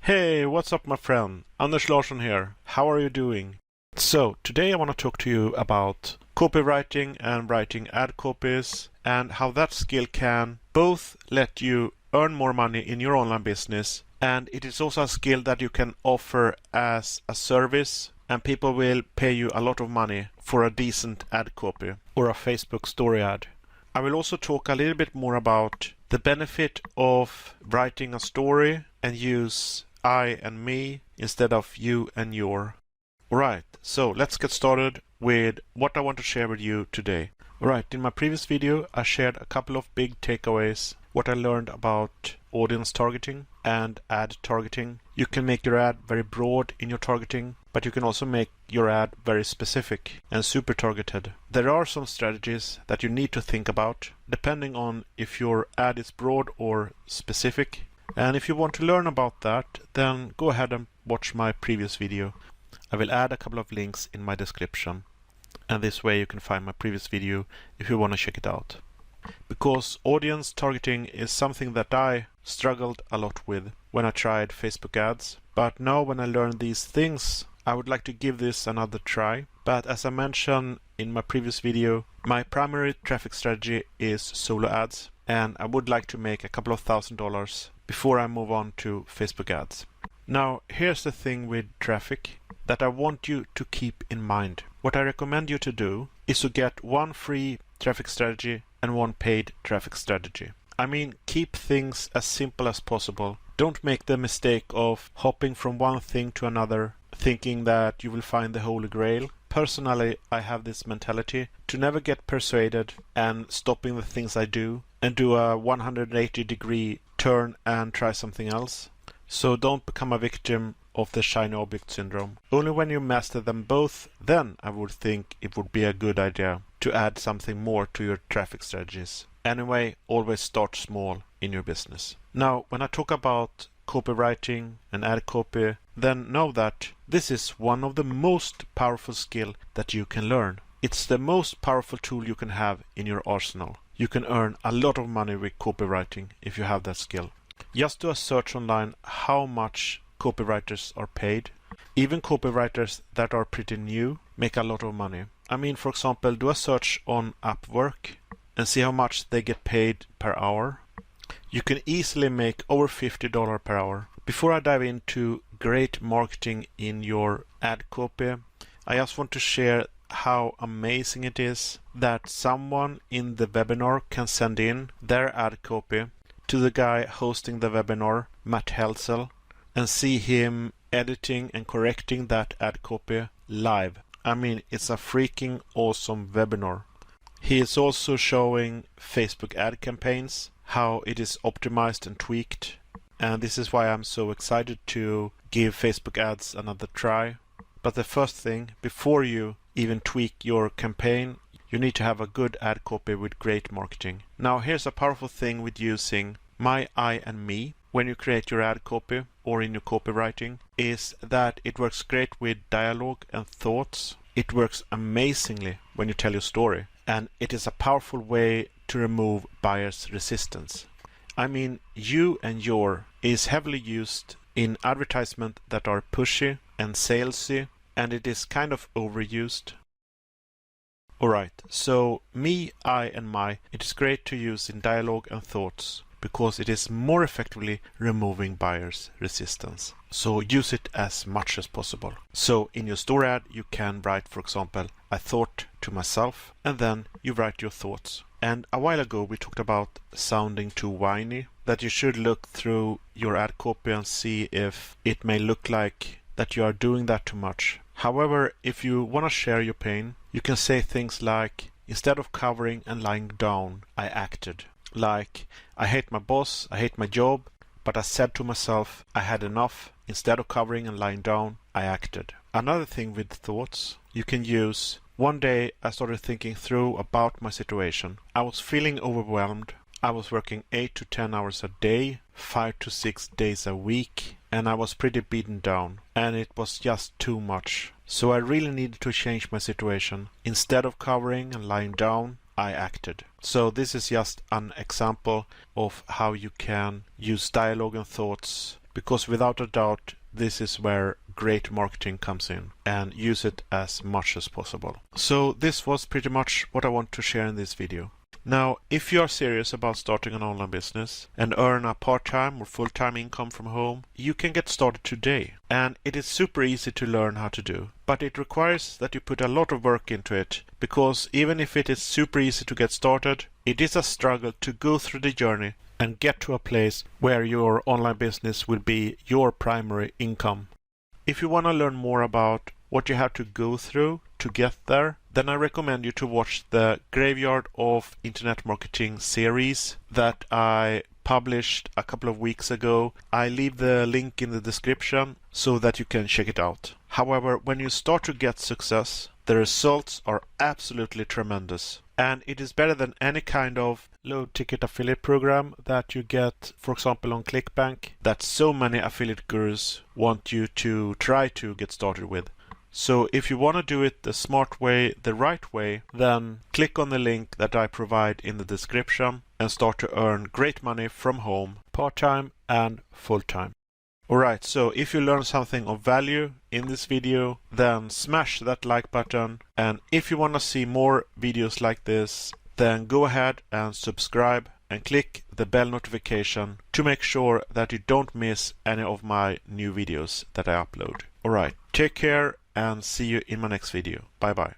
Hey, what's up my friend? Anders Larsson here. How are you doing? So, today I want to talk to you about copywriting and writing ad copies and how that skill can both let you earn more money in your online business, and it is also a skill that you can offer as a service, and people will pay you a lot of money for a decent ad copy or a Facebook story ad. I will also talk a little bit more about the benefit of writing a story and use I and me instead of you and your. Alright, so let's get started with what I want to share with you today. Alright, in my previous video I shared a couple of big takeaways, what I learned about audience targeting and ad targeting. You can make your ad very broad in your targeting, but you can also make your ad very specific and super targeted. There are some strategies that you need to think about depending on if your ad is broad or specific. And if you want to learn about that, then go ahead and watch my previous video. I will add a couple of links in my description, and this way you can find my previous video if you want to check it out. Because audience targeting is something that I struggled a lot with when I tried Facebook ads, but now when I learned these things, I would like to give this another try. But as I mentioned in my previous video, my primary traffic strategy is solo ads, and I would like to make a couple of $1,000s before I move on to Facebook ads. Now, here's the thing with traffic that I want you to keep in mind. What I recommend you to do is to get one free traffic strategy and one paid traffic strategy. I mean, keep things as simple as possible. Don't make the mistake of hopping from one thing to another, thinking that you will find the Holy Grail. Personally, I have this mentality to never get persuaded and stopping the things I do and do a 180-degree turn and try something else. So don't become a victim of the shiny object syndrome. Only when you master them both, then I would think it would be a good idea to add something more to your traffic strategies. Anyway, always start small in your business. Now, when I talk about copywriting and ad copy, then know that this is one of the most powerful skill that you can learn. It's the most powerful tool you can have in your arsenal. You can earn a lot of money with copywriting if you have that skill. Just do a search online how much copywriters are paid. Even copywriters that are pretty new make a lot of money. I mean, for example, do a search on Upwork and see how much they get paid per hour. You can easily make over $50 per hour. Before I dive into great marketing in your ad copy, I just want to share how amazing it is that someone in the webinar can send in their ad copy to the guy hosting the webinar, Matt Helsel, and see him editing and correcting that ad copy live. I mean, it's a freaking awesome webinar. He is also showing Facebook ad campaigns, how it is optimized and tweaked, and this is why I'm so excited to give Facebook ads another try. But the first thing, before you even tweak your campaign, you need to have a good ad copy with great marketing. Now, here's a powerful thing with using my, I, and me when you create your ad copy or in your copywriting is that it works great with dialogue and thoughts. It works amazingly when you tell your story, and it is a powerful way to remove buyer's resistance. I mean, you and your is heavily used in advertisements that are pushy and salesy, and it is kind of overused. Alright, so me, I, and my, it is great to use in dialogue and thoughts because it is more effectively removing buyer's resistance. So use it as much as possible. So in your story ad, you can write, for example, I thought to myself, and then you write your thoughts. And a while ago we talked about sounding too whiny, that you should look through your ad copy and see if it may look like that you are doing that too much. However, if you want to share your pain, you can say things like, instead of covering and lying down, I acted. Like, I hate my boss, I hate my job, but I said to myself, I had enough. Instead of covering and lying down, I acted. Another thing with thoughts, you can use, one day I started thinking through about my situation. I was feeling overwhelmed. I was working 8 to 10 hours a day, 5 to 6 days a week, and I was pretty beaten down, and it was just too much. So I really needed to change my situation. Instead of covering and lying down, I acted. So this is just an example of how you can use dialogue and thoughts because without a doubt, this is where great marketing comes in, and use it as much as possible. So this was pretty much what I want to share in this video. Now, if you are serious about starting an online business and earn a part-time or full-time income from home, you can get started today. And it is super easy to learn how to do. But it requires that you put a lot of work into it, because even if it is super easy to get started, it is a struggle to go through the journey and get to a place where your online business will be your primary income. If you want to learn more about what you have to go through to get there, then I recommend you to watch the Graveyard of Internet Marketing series that I published a couple of weeks ago. I leave the link in the description so that you can check it out. However, when you start to get success, the results are absolutely tremendous. And it is better than any kind of low-ticket affiliate program that you get, for example, on ClickBank, that so many affiliate gurus want you to try to get started with. So if you want to do it the smart way, the right way, then click on the link that I provide in the description and start to earn great money from home, part-time and full-time. Alright, so if you learned something of value in this video, then smash that like button. And if you want to see more videos like this, then go ahead and subscribe and click the bell notification to make sure that you don't miss any of my new videos that I upload. Alright, take care and see you in my next video. Bye bye.